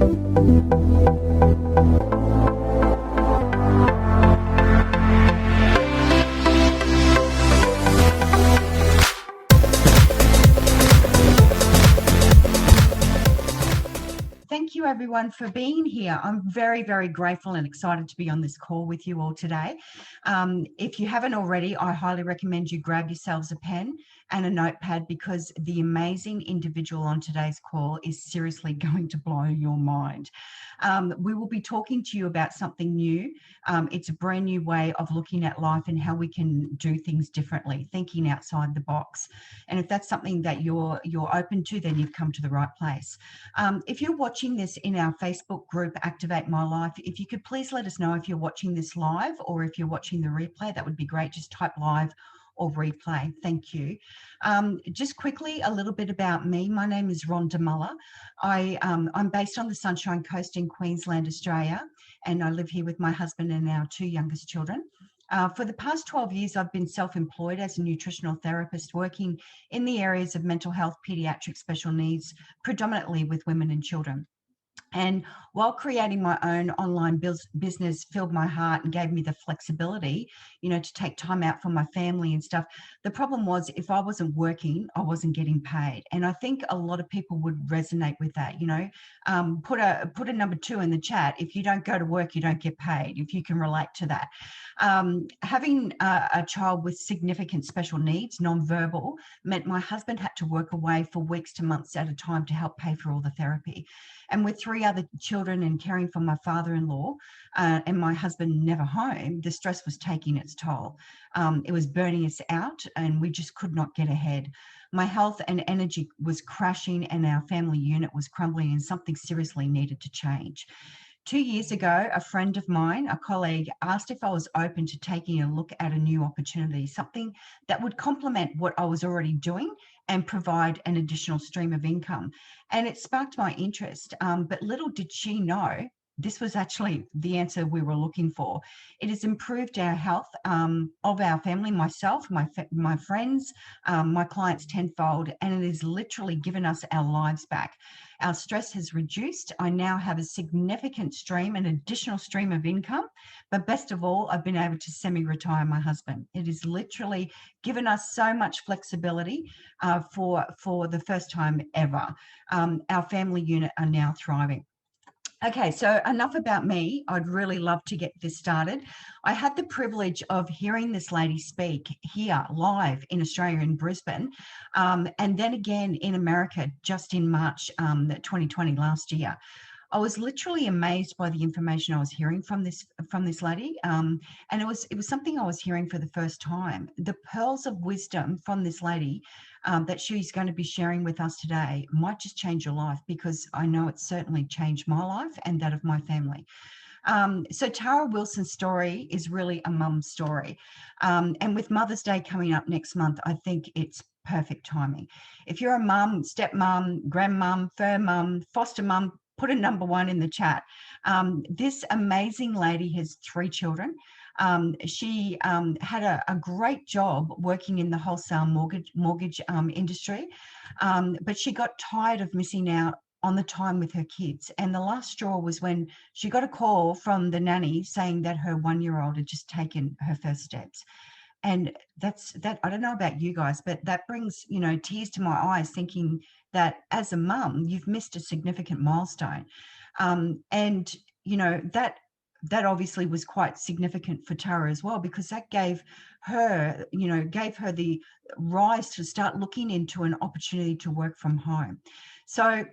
Thank you everyone for being here. I'm very, very grateful and excited to be on this call with you all today. If you haven't already, I highly recommend you grab yourselves a pen and a notepad, because the amazing individual on today's call is seriously going to blow your mind. We will be talking to you about something new. It's a brand new way of looking at life and how we can do things differently, thinking outside the box. And if that's something that you're open to, then you've come to the right place. If you're watching this in our Facebook group, Activate My Life, if you could please let us know if you're watching this live or if you're watching the replay. That would be great. Just type live or replay. Thank you. Just quickly, a little bit about me. My name is Rhonda Muller. I'm based on the Sunshine Coast in Queensland, Australia, and I live here with my husband and our two youngest children. For the past 12 years, I've been self-employed as a nutritional therapist, working in the areas of mental health, pediatric special needs, predominantly with women and children. And while creating my own online business filled my heart and gave me the flexibility, to take time out for my family and stuff, the problem was if I wasn't working, I wasn't getting paid. And I think a lot of people would resonate with that. Put a number 2 in the chat. If you don't go to work, you don't get paid, if you can relate to that. Having a child with significant special needs, nonverbal, meant my husband had to work away for weeks to months at a time to help pay for all the therapy. And with 3 other children and caring for my father-in-law and my husband never home, the stress was taking its toll. It was burning us out and we just could not get ahead. My health and energy was crashing and our family unit was crumbling, and something seriously needed to change. 2 years ago, a friend of mine, a colleague, asked if I was open to taking a look at a new opportunity, something that would complement what I was already doing and provide an additional stream of income. And it sparked my interest, but little did she know this was actually the answer we were looking for. It has improved our health of our family, myself, my friends, my clients tenfold, and it has literally given us our lives back. Our stress has reduced. I now have a significant stream, an additional stream of income, but best of all, I've been able to semi-retire my husband. It has literally given us so much flexibility for the first time ever. Our family unit are now thriving. Okay, so enough about me. I'd really love to get this started. I had the privilege of hearing this lady speak here live in Australia, in Brisbane, and then again in America just in March 2020, last year. I was literally amazed by the information I was hearing from this lady, and it was something I was hearing for the first time. The pearls of wisdom from this lady that she's going to be sharing with us today might just change your life, because I know it's certainly changed my life and that of my family. So Tara Wilson's story is really a mum's story, and with Mother's Day coming up next month, I think it's perfect timing. If you're a mum, stepmom, grandmum, fur mum, foster mum, put a number 1 in the chat. This amazing lady has 3 children. She had a great job working in the wholesale mortgage industry, but she got tired of missing out on the time with her kids. And the last straw was when she got a call from the nanny saying that her 1-year-old had just taken her first steps. And that I don't know about you guys, but that brings, tears to my eyes, thinking that as a mum, you've missed a significant milestone. And, that obviously was quite significant for Tara as well, because that gave her the rise to start looking into an opportunity to work from home. So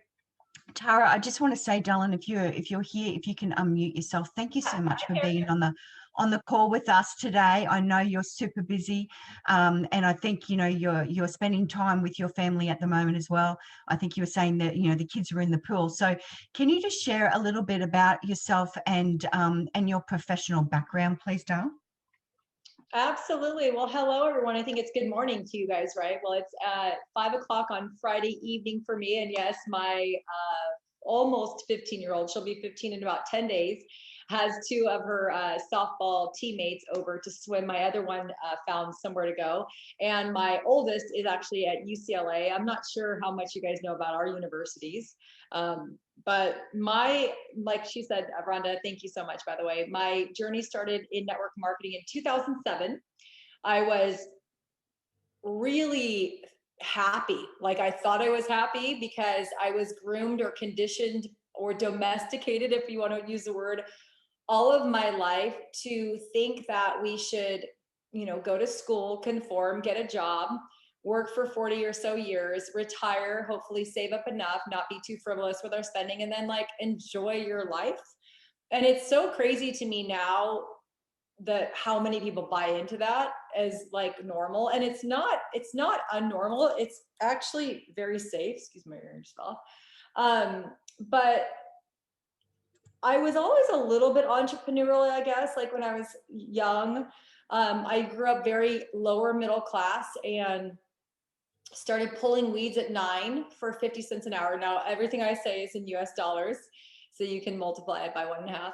Tara, I just want to say, darling, if you're here, if you can unmute yourself, thank you so much for being on the call with us today. I know you're super busy, and I think you're spending time with your family at the moment as well. I think you were saying that the kids are in the pool. So can you just share a little bit about yourself and your professional background, please, darling? Absolutely. Well, hello, everyone. I think it's good morning to you guys, right? Well, it's 5 o'clock on Friday evening for me. And yes, my almost 15-year-old, she'll be 15 in about 10 days, has two of her softball teammates over to swim. My other one found somewhere to go. And my oldest is actually at UCLA. I'm not sure how much you guys know about our universities. But like she said, Rhonda, thank you so much, by the way. My journey started in network marketing in 2007. I was really happy. Like I thought I was happy because I was groomed or conditioned or domesticated, if you want to use the word, all of my life to think that we should, go to school, conform, get a job, work for 40 or so years, retire, hopefully save up enough, not be too frivolous with our spending, and then like enjoy your life. And it's so crazy to me now that how many people buy into that as like normal. And it's not unnormal. It's actually very safe. Excuse my ears off. But I was always a little bit entrepreneurial, I guess, like when I was young. I grew up very lower middle class and started pulling weeds at 9 for 50 cents an hour. Now, everything I say is in US dollars, so you can multiply it by 1.5.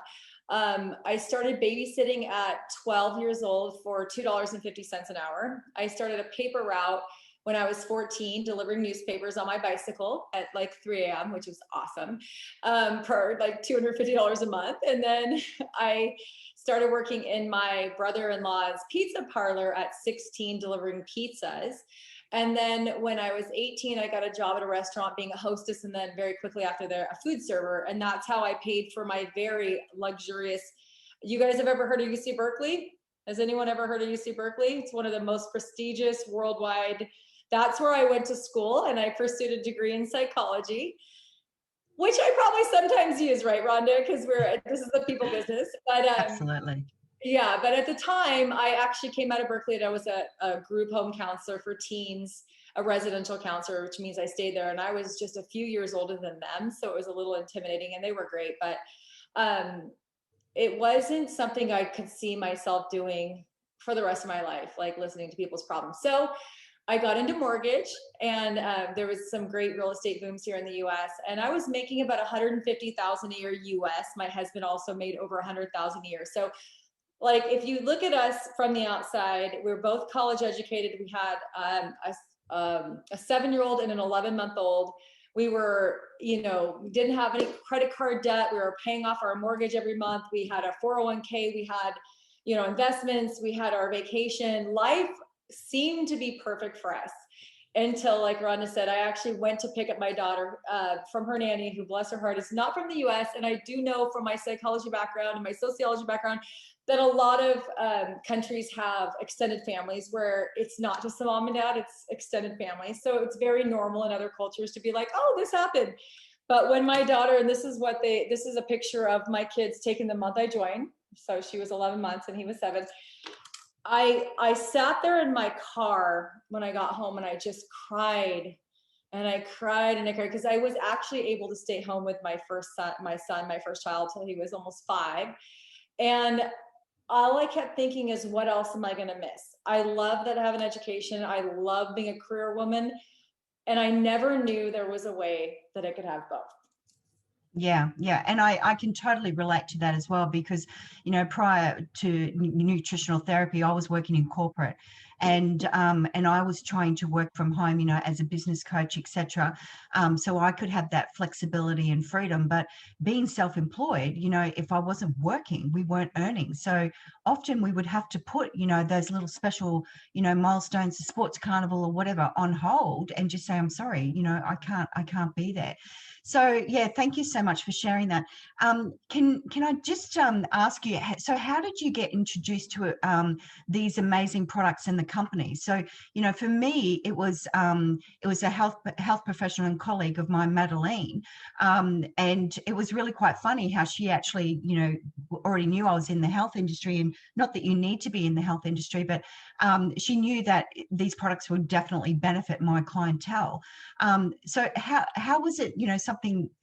I started babysitting at 12 years old for $2.50 an hour. I started a paper route when I was 14, delivering newspapers on my bicycle at like 3 a.m., which was awesome, for like $250 a month. And then I started working in my brother-in-law's pizza parlor at 16, delivering pizzas. And then when I was 18, I got a job at a restaurant being a hostess, and then very quickly after there, a food server. And that's how I paid for my very luxurious, you guys have ever heard of UC Berkeley? Has anyone ever heard of UC Berkeley? It's one of the most prestigious worldwide. That's where I went to school, and I pursued a degree in psychology, which I probably sometimes use, right, Rhonda? Because this is the people business. But Absolutely. yeah, but at the time, I actually came out of Berkeley and I was a group home counselor for teens, a residential counselor, which means I stayed there. And I was just a few years older than them. So it was a little intimidating, and they were great. But it wasn't something I could see myself doing for the rest of my life, like listening to people's problems. So I got into mortgage, and there was some great real estate booms here in the U.S. And I was making about $150,000 a year U.S. My husband also made over $100,000 a year. So like, if you look at us from the outside, we're both college educated. We had a 7-year-old and an 11-month-old. We were, we didn't have any credit card debt. We were paying off our mortgage every month. We had a 401k. We had, investments. We had our vacation. Life seemed to be perfect for us until, like Rhonda said, I actually went to pick up my daughter from her nanny, who, bless her heart, is not from the US. And I do know from my psychology background and my sociology background that a lot of countries have extended families where it's not just the mom and dad, it's extended families. So it's very normal in other cultures to be like, oh, this happened. But when my daughter, and this is a picture of my kids taking the month I joined. So she was 11 months and he was 7. I sat there in my car when I got home, and I just cried. And I cried and I cried because I was actually able to stay home with my first child, till he was almost 5. And all I kept thinking is, what else am I going to miss? I love that I have an education. I love being a career woman. And I never knew there was a way that I could have both. Yeah. And I can totally relate to that as well, because, prior to nutritional therapy, I was working in corporate, and I was trying to work from home, as a business coach, etc. So I could have that flexibility and freedom. But being self-employed, if I wasn't working, we weren't earning. So often we would have to put, those little special, milestones, the sports carnival or whatever, on hold, and just say, I'm sorry, I can't be there. So yeah, thank you so much for sharing that. Can I just ask you, so how did you get introduced to these amazing products and the company? So, for me, it was a health professional and colleague of mine, Madeline, and it was really quite funny how she actually, already knew I was in the health industry, and not that you need to be in the health industry, but she knew that these products would definitely benefit my clientele. So how was it,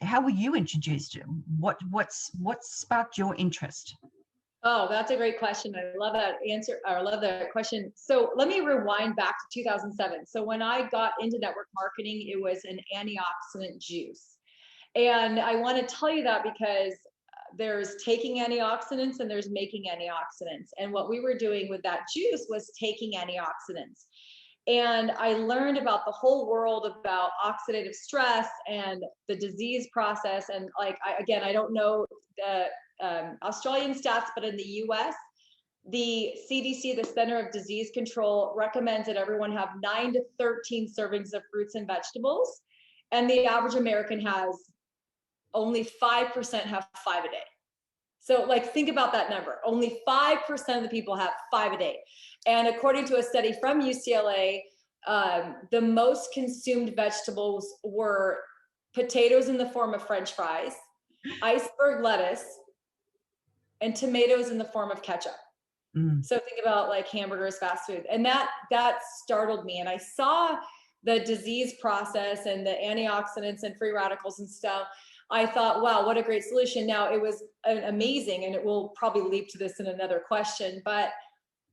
how were you introduced? What sparked your interest? Oh, that's a great question. I love that answer. I love that question. So let me rewind back to 2007. So when I got into network marketing, it was an antioxidant juice. And I want to tell you that because there's taking antioxidants and there's making antioxidants. And what we were doing with that juice was taking antioxidants. And I learned about the whole world about oxidative stress and the disease process. And like, I don't know the Australian stats, but in the US, the CDC, the Center of Disease Control, recommends that everyone have 9 to 13 servings of fruits and vegetables. And the average American has only 5% have 5 a day. So like, think about that number. Only 5% of the people have 5 a day. And according to a study from UCLA, the most consumed vegetables were potatoes in the form of French fries, iceberg lettuce, and tomatoes in the form of ketchup. So think about like hamburgers, fast food. And that startled me. And I saw the disease process and the antioxidants and free radicals and stuff. I thought, wow, what a great solution. Now, it was amazing, and it will probably leap to this in another question, but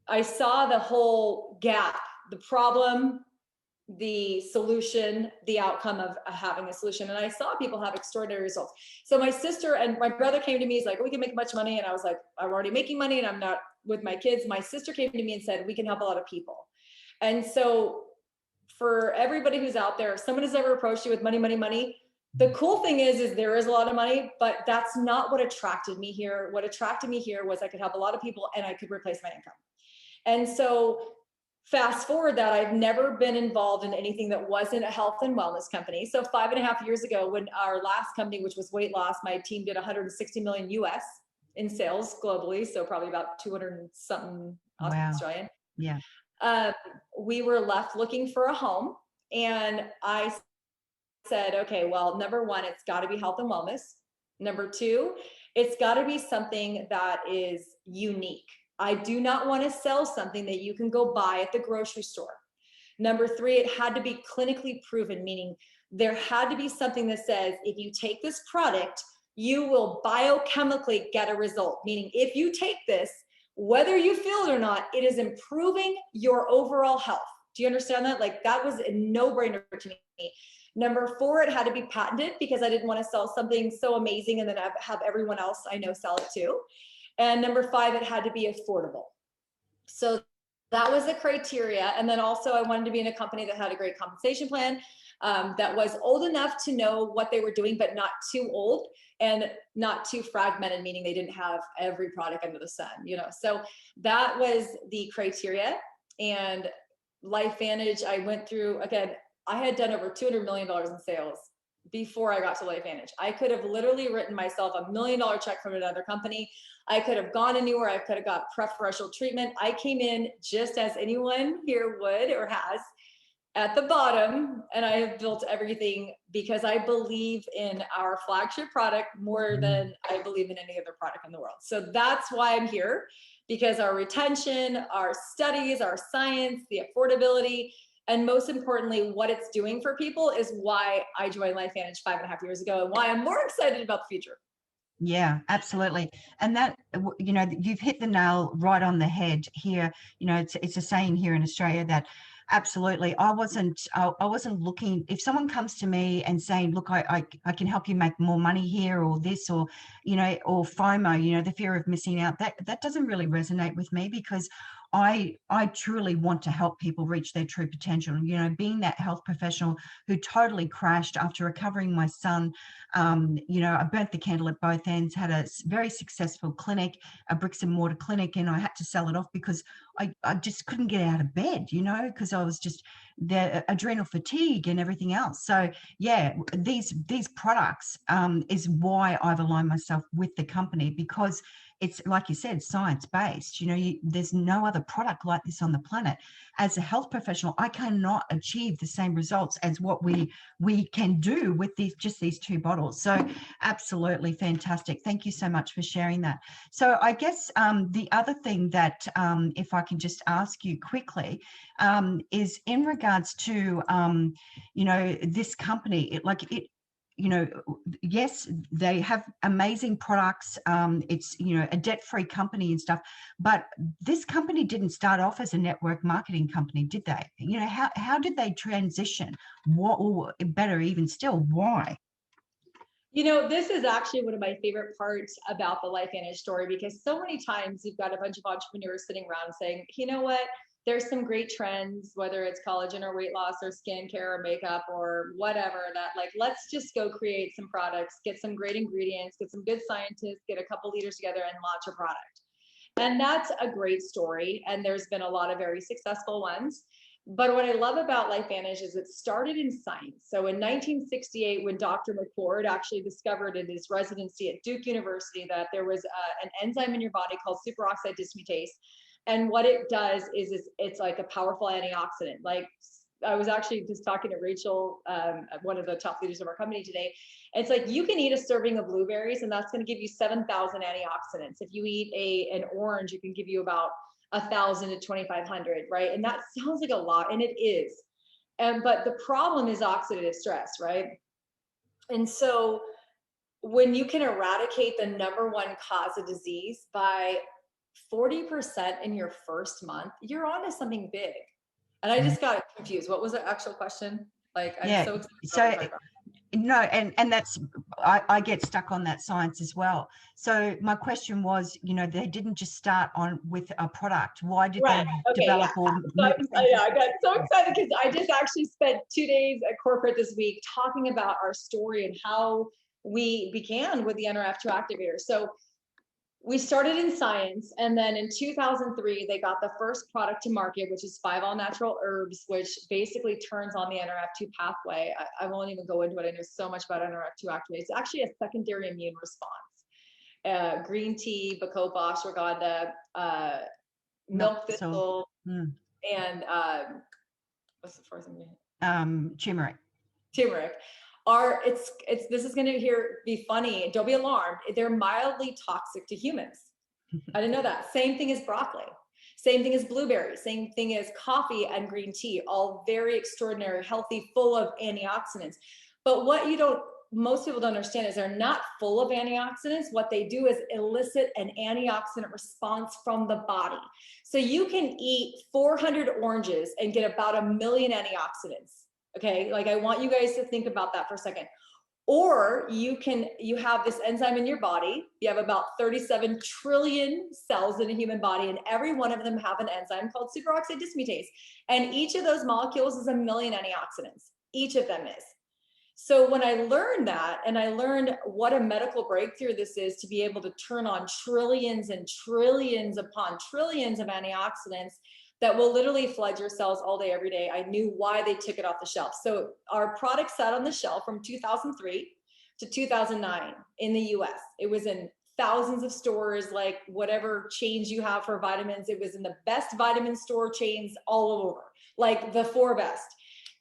I saw the whole gap, the problem, the solution, the outcome of having a solution. And I saw people have extraordinary results. So my sister and my brother came to me, he's like, we can make much money. And I was like, I'm already making money and I'm not with my kids. My sister came to me and said, we can help a lot of people. And so for everybody who's out there, if someone has ever approached you with money, the cool thing is there is a lot of money, but that's not what attracted me here. What attracted me here was I could help a lot of people and I could replace my income. And so fast forward that, I've never been involved in anything that wasn't a health and wellness company. So 5.5 years ago, when our last company, which was weight loss, my team did 160 million US in sales globally. So probably about 200 and something Australian. Yeah. We were left looking for a home. And I said, okay, well, number one, it's got to be health and wellness. Number two, it's got to be something that is unique. I do not want to sell something that you can go buy at the grocery store. Number three, it had to be clinically proven, meaning there had to be something that says, if you take this product, you will biochemically get a result. Meaning if you take this, whether you feel it or not, it is improving your overall health. Do you understand that? Like, that was a no-brainer to me. Number four, it had to be patented, because I didn't want to sell something so amazing and then have everyone else I know sell it too. And number five, it had to be affordable. So that was the criteria. And then also I wanted to be in a company that had a great compensation plan, that was old enough to know what they were doing, but not too old and not too fragmented, meaning they didn't have every product under the sun, you know? So that was the criteria. And LifeVantage, I went through, again, I had done over $200 million in sales before I got to LifeVantage. I could have literally written myself $1 million check from another company. I could have gone anywhere. I could have got preferential treatment. I came in just as anyone here would or has, at the bottom, and I have built everything because I believe in our flagship product more than I believe in any other product in the world. So that's why I'm here, because our retention, our studies, our science, the affordability, and most importantly, what it's doing for people is why I joined LifeVantage 5.5 years ago, and why I'm more excited about the future. Yeah, absolutely. And that, you know, you've hit the nail right on the head here. You know, it's a saying here in Australia that absolutely, I wasn't looking, if someone comes to me and saying, look, I can help you make more money here, or this, or, you know, or FOMO, you know, the fear of missing out, that doesn't really resonate with me, because I truly want to help people reach their true potential. You know, being that health professional who totally crashed after recovering my son, you know, I burnt the candle at both ends, had a very successful clinic, a bricks and mortar clinic, and I had to sell it off because I just couldn't get out of bed, you know, because I was just the adrenal fatigue and everything else. So yeah, these products is why I've aligned myself with the company, because it's, like you said, science-based. You know, there's no other product like this on the planet. As a health professional, I cannot achieve the same results as what we can do with these 2 bottles. So absolutely fantastic. Thank you so much for sharing that. So I guess the other thing that, if I can just ask you quickly, is in regards to, you know, this company, you know, yes, they have amazing products. It's, you know, a debt-free company and stuff, but this company didn't start off as a network marketing company, did they? You know, how did they transition? What, or better even still, why? You know, this is actually one of my favorite parts about the LifeVantage story, because so many times you've got a bunch of entrepreneurs sitting around saying, you know what, there's some great trends, whether it's collagen or weight loss or skincare or makeup or whatever, that like, let's just go create some products, get some great ingredients, get some good scientists, get a couple leaders together and launch a product. And that's a great story. And there's been a lot of very successful ones. But what I love about LifeVantage is it started in science. So in 1968, when Dr. McCord actually discovered in his residency at Duke University that there was an enzyme in your body called superoxide dismutase. And what it does is it's like a powerful antioxidant. Like, I was actually just talking to Rachel, one of the top leaders of our company today. It's like you can eat a serving of blueberries and that's going to give you 7,000 antioxidants. If you eat an orange, it can give you about 1,000 to 2,500, right? And that sounds like a lot, and it is. But the problem is oxidative stress, right? And so when you can eradicate the number one cause of disease by 40% in your first month, you're onto something big. And I just got confused. What was the actual question? Like, I'm so excited So to talk about. no, and that's I get stuck on that science as well. So my question was, they didn't just start on with a product. Why did Right. they Okay. develop Yeah. or So I got so excited because I just actually spent 2 days at corporate this week talking about our story and how we began with the NRF2 activator. So we started in science, and then in 2003 they got the first product to market, which is 5 all natural herbs, which basically turns on the NRF2 pathway. I won't even go into it. I know so much about NRF2 activate. It's actually a secondary immune response. Green tea, bacopa, ashwagandha, milk thistle, and what's the first thing? Turmeric. Turmeric. This is going to be funny. Don't be alarmed. They're mildly toxic to humans. I didn't know that. Same thing as broccoli. Same thing as blueberries. Same thing as coffee and green tea. All very extraordinary, healthy, full of antioxidants. But what most people don't understand is they're not full of antioxidants. What they do is elicit an antioxidant response from the body. So you can eat 400 oranges and get about 1 million antioxidants. Okay, like I want you guys to think about that for a second. Or you have this enzyme in your body. You have about 37 trillion cells in a human body, and every one of them have an enzyme called superoxide dismutase. And each of those molecules is 1 million antioxidants. Each of them is. So when I learned that, and I learned what a medical breakthrough this is to be able to turn on trillions and trillions upon trillions of antioxidants that will literally flood your cells all day, every day, I knew why they took it off the shelf. So our product sat on the shelf from 2003 to 2009 in the US. It was in thousands of stores, like whatever chains you have for vitamins. It was in the best vitamin store chains all over, like the 4 best.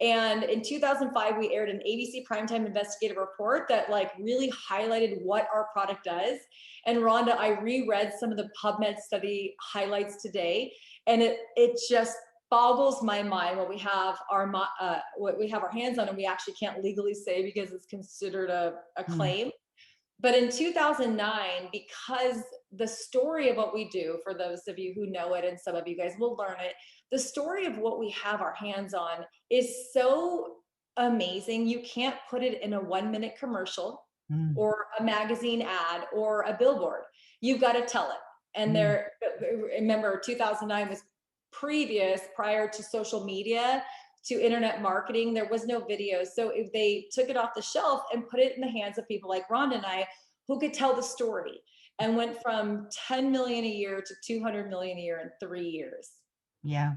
And in 2005, we aired an ABC primetime investigative report that like really highlighted what our product does. And Rhonda, I reread some of the PubMed study highlights today, and it just boggles my mind what we have our hands on, and we actually can't legally say because it's considered a claim. But in 2009, because the story of what we do, for those of you who know it, and some of you guys will learn it, the story of what we have our hands on is so amazing. You can't put it in a 1-minute commercial or a magazine ad or a billboard. You've got to tell it. And remember, 2009 was prior to social media, to internet marketing. There was no video. So if they took it off the shelf and put it in the hands of people like Rhonda and I, who could tell the story, and went from 10 million a year to 200 million a year in 3 years. Yeah.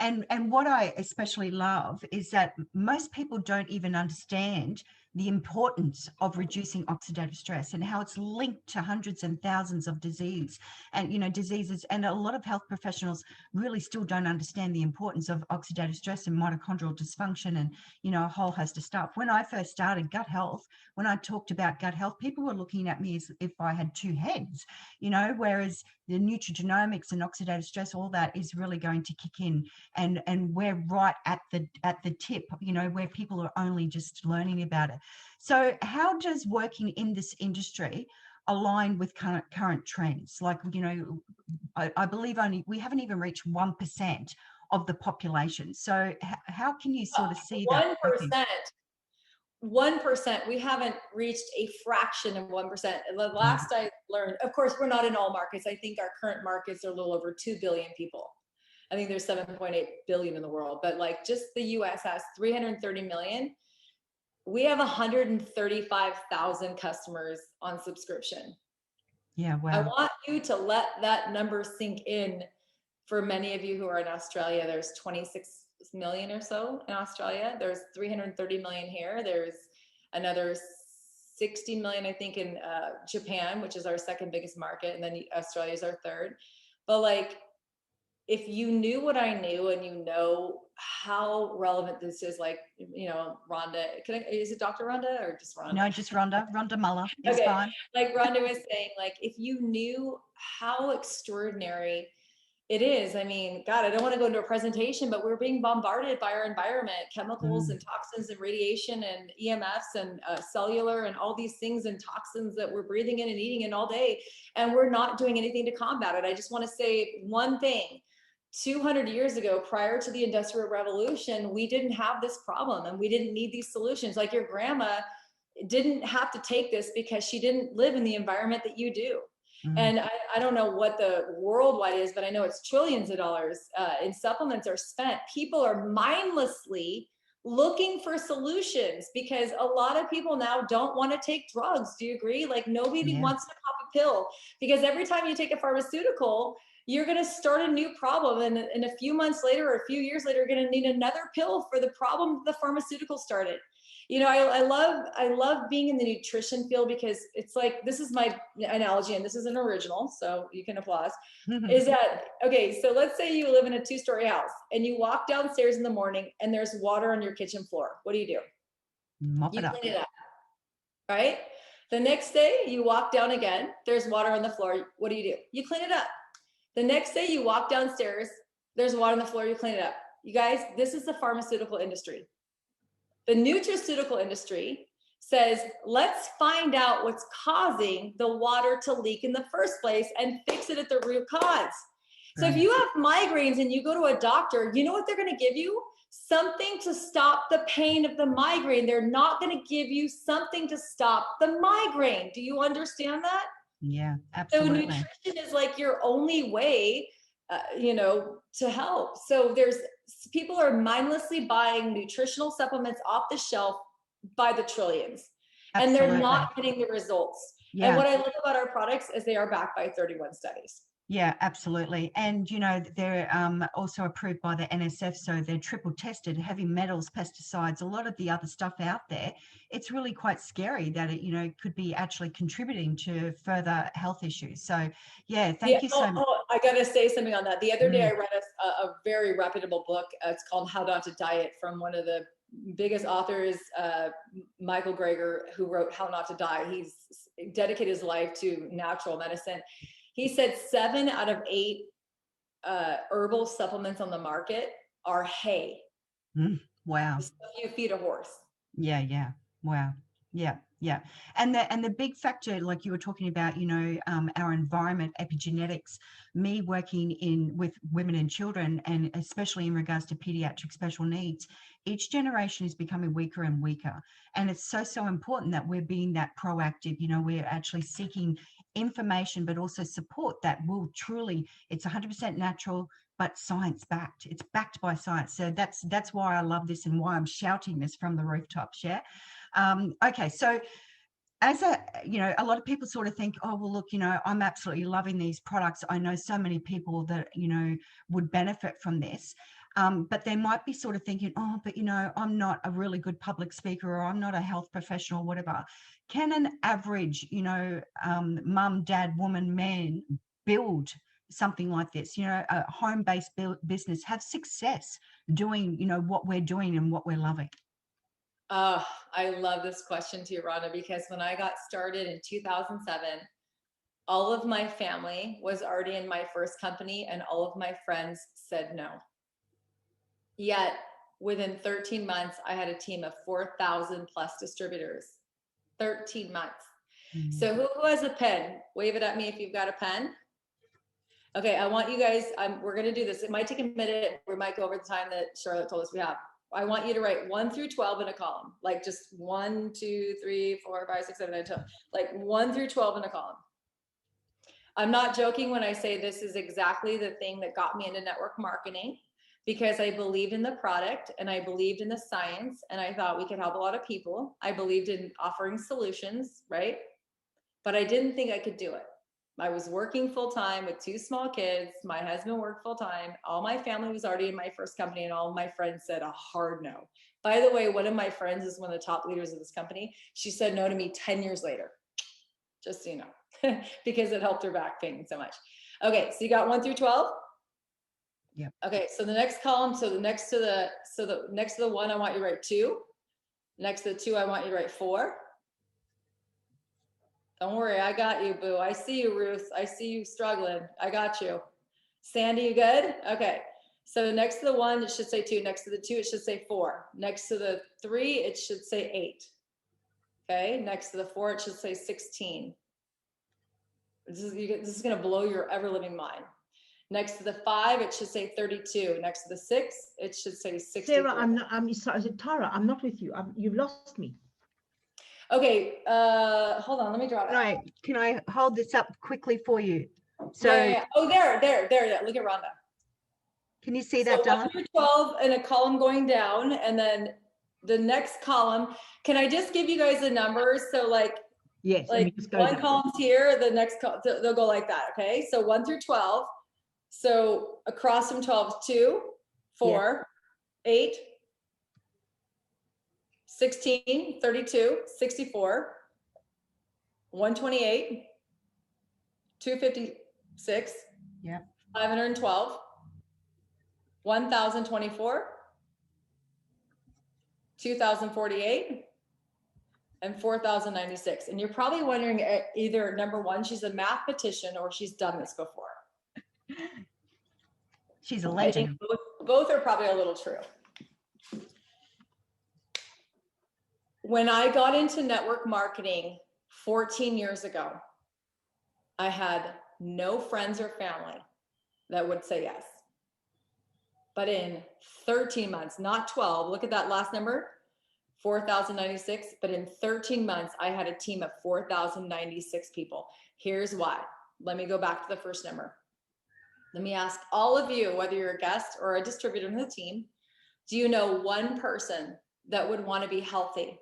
And what I especially love is that most people don't even understand the importance of reducing oxidative stress and how it's linked to hundreds and thousands of diseases. And a lot of health professionals really still don't understand the importance of oxidative stress and mitochondrial dysfunction and, a whole host of stuff. When I first started gut health, when I talked about gut health, people were looking at me as if I had 2 heads, whereas the nutrigenomics and oxidative stress, all that is really going to kick in, and we're right at the tip, where people are only just learning about it. So how does working in this industry align with current trends? Like, I believe we haven't even reached 1% of the population. So how can you sort of see that? 1%. 1%, we haven't reached a fraction of 1%. The last I learned, of course, we're not in all markets. I think our current markets are a little over 2 billion people. I think there's 7.8 billion in the world, but like just the US has 330 million. We have 135,000 customers on subscription. Yeah, wow. I want you to let that number sink in. For many of you who are in Australia, there's 26 million or so in Australia. There's 330 million here. There's another 60 million, I think, in Japan, which is our second biggest market, and then Australia is our third. But like, if you knew what I knew, and you know how relevant this is, like, you know, Rhonda, is it Dr. Rhonda or just Rhonda? No, just Rhonda. Rhonda Muller is Okay. fine. Like Rhonda was saying, like, if you knew how extraordinary it is. I mean, God, I don't want to go into a presentation, but we're being bombarded by our environment, chemicals and toxins and radiation and EMFs and cellular and all these things and toxins that we're breathing in and eating in all day. And we're not doing anything to combat it. I just want to say one thing. 200 years ago, prior to the Industrial Revolution, we didn't have this problem and we didn't need these solutions. Like your grandma didn't have to take this because she didn't live in the environment that you do. And I don't know what the worldwide is, but I know it's trillions of dollars in supplements are spent. People are mindlessly looking for solutions because a lot of people now don't want to take drugs. Do you agree? Like nobody wants to pop a pill because every time you take a pharmaceutical, you're going to start a new problem. And a few months later or a few years later, you're going to need another pill for the problem the pharmaceutical started. You know, I love being in the nutrition field because it's like, this is my analogy and this is an original, so you can applaud, is that, okay, so let's say you live in a 2-story house and you walk downstairs in the morning and there's water on your kitchen floor. What do? Mop You it up. clean it up, right? The next day you walk down again, there's water on the floor. What do? You clean it up. The next day you walk downstairs, there's water on the floor, you clean it up. You guys, this is the pharmaceutical industry. The nutraceutical industry says, let's find out what's causing the water to leak in the first place and fix it at the root cause. So if you have migraines and you go to a doctor, you know what they're going to give you? Something to stop the pain of the migraine. They're not going to give you something to stop the migraine. Do you understand that? Yeah, absolutely. So nutrition is like your only way, you know, to help. So people are mindlessly buying nutritional supplements off the shelf by the trillions, and they're not getting the results. Yeah. And what I love about our products is they are backed by 31 studies. Yeah, absolutely. And, you know, they're also approved by the NSF, so they're triple tested, heavy metals, pesticides, a lot of the other stuff out there. It's really quite scary that it, you know, could be actually contributing to further health issues. So, yeah, thank you so much. I got to say something on that. The other day I read a very reputable book. It's called How Not to Diet from one of the biggest authors, Michael Greger, who wrote How Not to Die. He's dedicated his life to natural medicine. He said 7 out of 8 herbal supplements on the market are hay. Wow. The stuff you feed a horse. Yeah. Wow. Yeah. And the big factor, like you were talking about, you know, our environment, epigenetics, me working with women and children, and especially in regards to pediatric special needs, each generation is becoming weaker and weaker. And it's so important that we're being that proactive, you know, we're actually seeking information, but also support that will truly, it's 100% natural, but science backed. It's backed by science. So that's why I love this and why I'm shouting this from the rooftops. Yeah. Okay. So as you know, a lot of people sort of think, oh, well, look, you know, I'm absolutely loving these products. I know so many people that, you know, would benefit from this. But they might be sort of thinking, oh, but, you know, I'm not a really good public speaker, or I'm not a health professional, whatever. Can an average, you know, mum, dad, woman, man build something like this, you know, a home-based business, have success doing, you know, what we're doing and what we're loving? Oh, I love this question too, Rhonda, because when I got started in 2007, all of my family was already in my first company and all of my friends said no. Yet within 13 months, I had a team of 4,000 plus distributors. 13 months. So who has a pen? Wave it at me if you've got a pen. Okay, I want you guys, we're going to do this. It might take a minute. We might go over the time that Charlotte told us we have. I want you to write 1 through 12 in a column, like just 1, 2, 3, 4, 5, 6, 7, 8, 10, like 1 through 12 in a column. I'm not joking when I say this is exactly the thing that got me into network marketing, because I believed in the product and I believed in the science and I thought we could help a lot of people. I believed in offering solutions, right? But I didn't think I could do it. I was working full time with 2 small kids. My husband worked full time. All my family was already in my first company, and all of my friends said a hard no. By the way, one of my friends is one of the top leaders of this company. She said no to me 10 years later, just so you know, because it helped her back pain so much. Okay, so you got 1 through 12? Yeah. Okay, so the next column, so the next to the 1, I want you to write 2. Next to the 2, I want you to write 4. Don't worry, I got you, boo. I see you, Ruth. I see you struggling. I got you. Sandy, you good? Okay. So next to the 1, it should say 2. Next to the 2, it should say 4. Next to the 3, it should say 8. Okay. Next to the 4, it should say 16. This is going to blow your ever living mind. Next to the 5, it should say 32. Next to the 6, it should say 64. Sarah, I'm sorry, Tara, I'm not with you. You've lost me. Okay, hold on, let me draw that. Can I hold this up quickly for you? So yeah. Oh, there. Look at Rhonda. Can you see that, 1 Don? through 12 and a column going down, and then the next column. Can I just give you guys the numbers? So like Yes, one column's here, the next they'll go like that. Okay, so 1 through 12. So across from 12 is 2, 4, 8, 16, 32, 64, 128, 256, 512, 1024, 2048, and 4096. And you're probably wondering, either number 1, she's a mathematician, or she's done this before. She's a legend. I think both are probably a little true. When I got into network marketing 14 years ago, I had no friends or family that would say yes. But in 13 months, not 12, look at that last number, 4,096. But in 13 months, I had a team of 4,096 people. Here's why. Let me go back to the first number. Let me ask all of you, whether you're a guest or a distributor in the team, do you know one person that would want to be healthy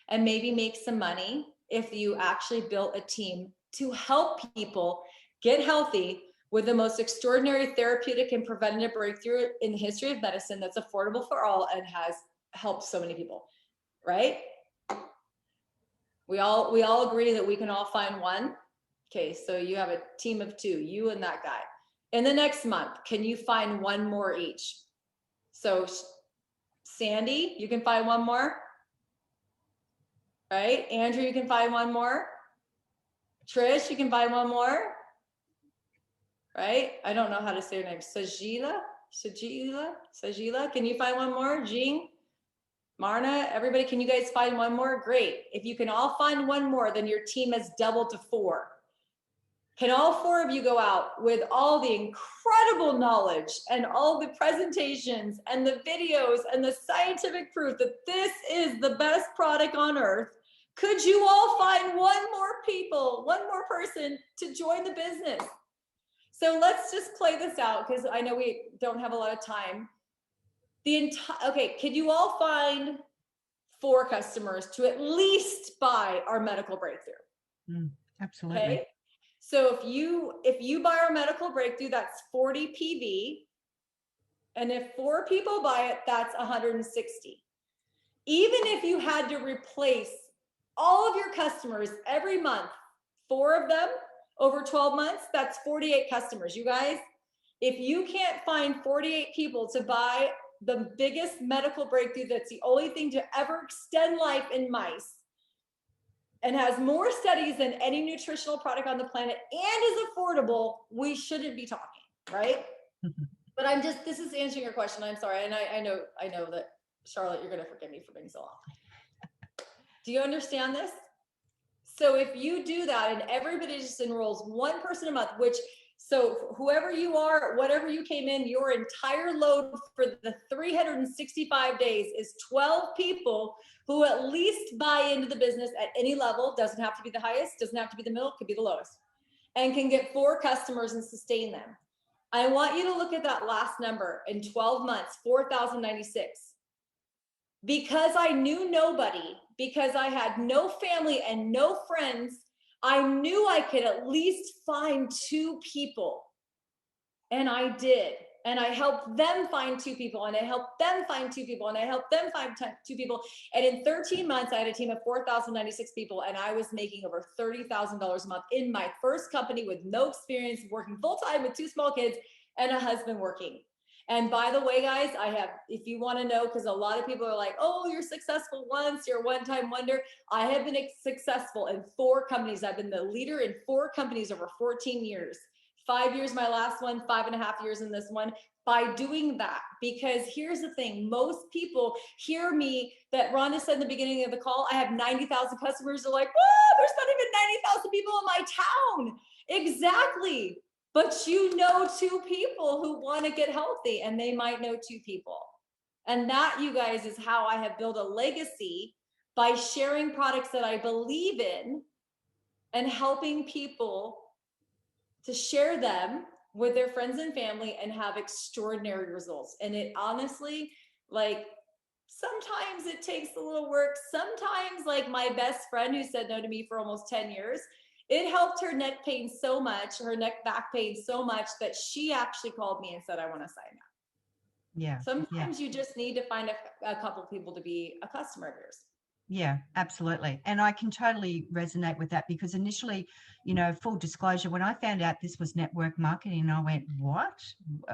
and maybe make some money if you actually built a team to help people get healthy with the most extraordinary therapeutic and preventative breakthrough in the history of medicine that's affordable for all and has helped so many people, right? We all agree that we can all find one. Okay, so you have a team of 2, you and that guy. In the next month, can you find one more each? So Sandy, you can find one more, right? Andrew, you can find one more. Trish, you can find one more, right? I don't know how to say your name. Sajila, can you find one more? Jean, Marna, everybody, can you guys find one more? Great. If you can all find one more, then your team has doubled to 4. Can all 4 of you go out with all the incredible knowledge and all the presentations and the videos and the scientific proof that this is the best product on earth? Could you all find one more person to join the business? So let's just play this out, because I know we don't have a lot of time. Okay, could you all find 4 customers to at least buy our medical breakthrough? Absolutely. Okay. So if you buy our medical breakthrough, that's 40 PV. And if 4 people buy it, that's 160. Even if you had to replace all of your customers every month, 4 of them over 12 months, that's 48 customers. You guys, if you can't find 48 people to buy the biggest medical breakthrough that's the only thing to ever extend life in mice, and has more studies than any nutritional product on the planet and is affordable, we shouldn't be talking, right? But this is answering your question. I'm sorry. And I know that, Charlotte, you're going to forgive me for being so long. Do you understand this? So if you do that and everybody just enrolls one person a month, which So whoever you are, whatever you came in, your entire load for the 365 days is 12 people who at least buy into the business at any level. Doesn't have to be the highest, doesn't have to be the middle, could be the lowest, and can get 4 customers and sustain them. I want you to look at that last number in 12 months, 4,096. Because I knew nobody, because I had no family and no friends, I knew I could at least find 2 people. And I did. And I helped them find 2 people, and I helped them find 2 people, and I helped them find 2 people. And in 13 months, I had a team of 4,096 people, and I was making over $30,000 a month in my first company with no experience, working full-time with 2 small kids and a husband working. And by the way, guys, I have, if you want to know, because a lot of people are like, oh, you're successful once, you're a one-time wonder. I have been successful in 4 companies. I've been the leader in 4 companies over 14 years. 5 years, my last one, 5.5 years in this one, by doing that. Because here's the thing, most people hear me, that Rhonda said in the beginning of the call, I have 90,000 customers. They're like, whoa, there's not even 90,000 people in my town. Exactly. But you know 2 people who want to get healthy, and they might know 2 people. And that, you guys, is how I have built a legacy, by sharing products that I believe in and helping people to share them with their friends and family and have extraordinary results. And it honestly, like, sometimes it takes a little work. Sometimes, like my best friend who said no to me for almost 10 years, it helped her neck pain so much, her neck back pain so much, that she actually called me and said, I want to sign up. Yeah. Sometimes you just need to find a couple people to be a customer of yours. Yeah, absolutely. And I can totally resonate with that, because initially, you know, full disclosure, when I found out this was network marketing, I went, what?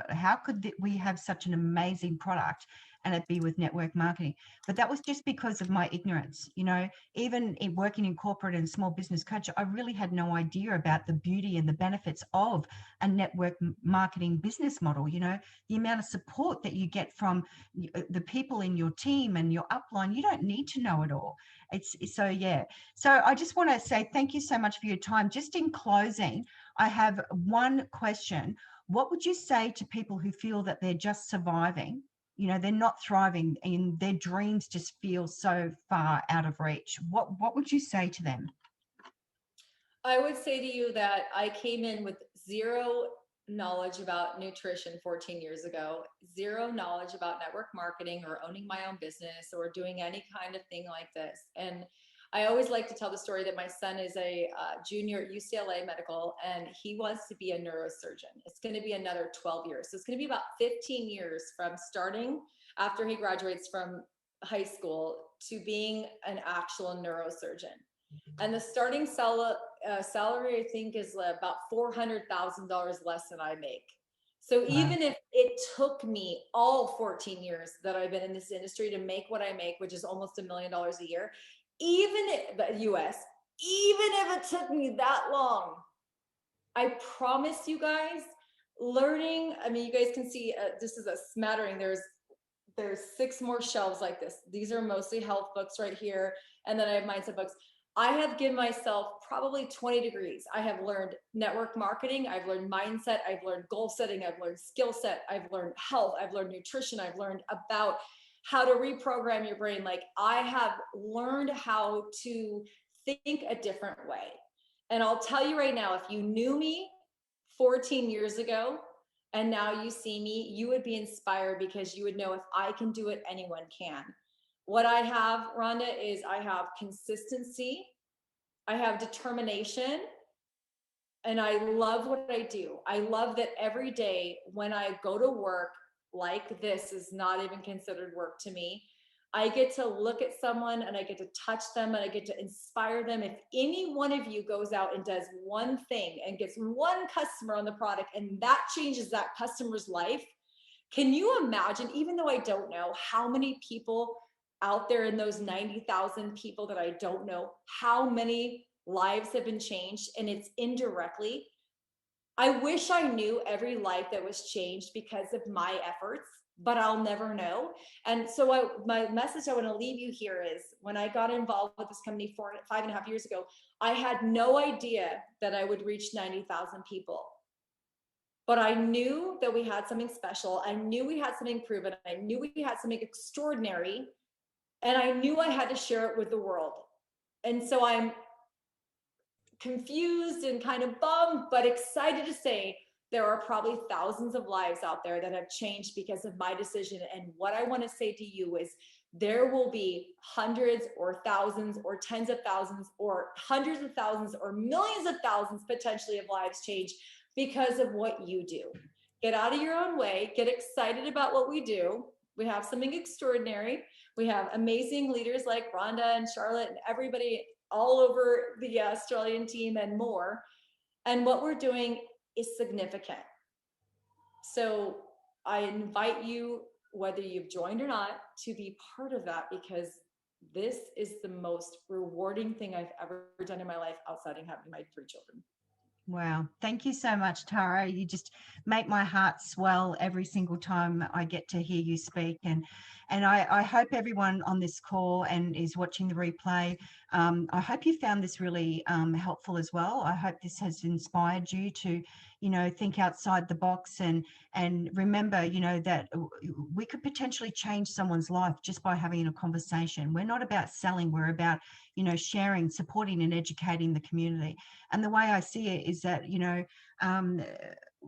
How could we have such an amazing product and it be with network marketing? But that was just because of my ignorance. You know, even in working in corporate and small business coach, I really had no idea about the beauty and the benefits of a network marketing business model. You know, the amount of support that you get from the people in your team and your upline, you don't need to know it all. It's so, yeah. So I just want to say thank you so much for your time. Just in closing, I have one question. What would you say to people who feel that they're just surviving? You know, they're not thriving, and their dreams just feel so far out of reach. What would you say to them? I would say to you that I came in with 0 knowledge about nutrition 14 years ago, 0 knowledge about network marketing or owning my own business or doing any kind of thing like this. And I always like to tell the story that my son is a junior at UCLA Medical, and he wants to be a neurosurgeon. It's going to be another 12 years. So it's going to be about 15 years from starting after he graduates from high school to being an actual neurosurgeon. And the starting salary, I think, is about $400,000 less than I make. So even if it took me all 14 years that I've been in this industry to make what I make, which is almost $1 million a year, even if US, even if it took me that long, I promise you guys, learning, I mean, you guys can see, this is a smattering. There's 6 more shelves like this. These are mostly health books right here. And then I have mindset books. I have given myself probably 20 degrees. I have learned network marketing. I've learned mindset. I've learned goal setting. I've learned skill set. I've learned health. I've learned nutrition. I've learned about how to reprogram your brain. Like, I have learned how to think a different way. And I'll tell you right now, if you knew me 14 years ago and now you see me, you would be inspired, because you would know, if I can do it, anyone can. What I have, Rhonda, is I have consistency, I have determination, and I love what I do. I love that every day when I go to work, like, this is not even considered work to me, I get to look at someone and I get to touch them and I get to inspire them. If any one of you goes out and does one thing and gets one customer on the product and that changes that customer's life, can you imagine, even though I don't know how many people out there in those 90,000 people that I don't know, how many lives have been changed, and it's indirectly. I wish I knew every life that was changed because of my efforts, but I'll never know. And so my message I want to leave you here is, when I got involved with this company 5.5 years ago, I had no idea that I would reach 90,000 people. but I knew that we had something special. I knew we had something proven. I knew we had something extraordinary, and I knew I had to share it with the world. And so I'm confused and kind of bummed, but excited to say there are probably thousands of lives out there that have changed because of my decision. And what I want to say to you is there will be hundreds or thousands or tens of thousands or hundreds of thousands or millions of thousands potentially of lives change because of what you do. Get out of your own way, get excited about what we do. We have something extraordinary. We have amazing leaders like Rhonda and Charlotte and everybody all over the Australian team and more. And what we're doing is significant. So I invite you, whether you've joined or not, to be part of that, because this is the most rewarding thing I've ever done in my life outside of having my 3 children. Wow. Thank you so much, Tara. You just make my heart swell every single time I get to hear you speak. And I hope everyone on this call and is watching the replay, I hope you found this really helpful as well. I hope this has inspired you to, think outside the box and remember, that we could potentially change someone's life just by having a conversation. We're not about selling. We're about, sharing, supporting and educating the community. And the way I see it is that,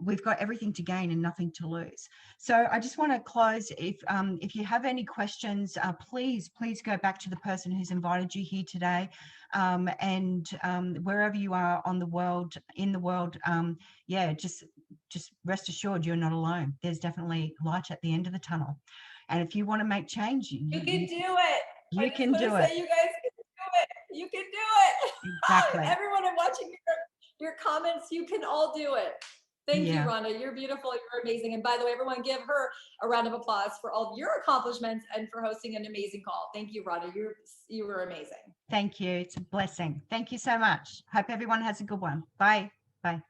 we've got everything to gain and nothing to lose. So I just want to close. If you have any questions, please go back to the person who's invited you here today, and wherever you are in the world, just rest assured you're not alone. There's definitely light at the end of the tunnel. And if you want to make change, you can do it. You can do it. You guys can do it. You can do it. Exactly. Everyone watching your comments, you can all do it. Thank you, Rhonda. You're beautiful. You're amazing. And by the way, everyone give her a round of applause for all of your accomplishments and for hosting an amazing call. Thank you, Rhonda. You were amazing. Thank you. It's a blessing. Thank you so much. Hope everyone has a good one. Bye. Bye.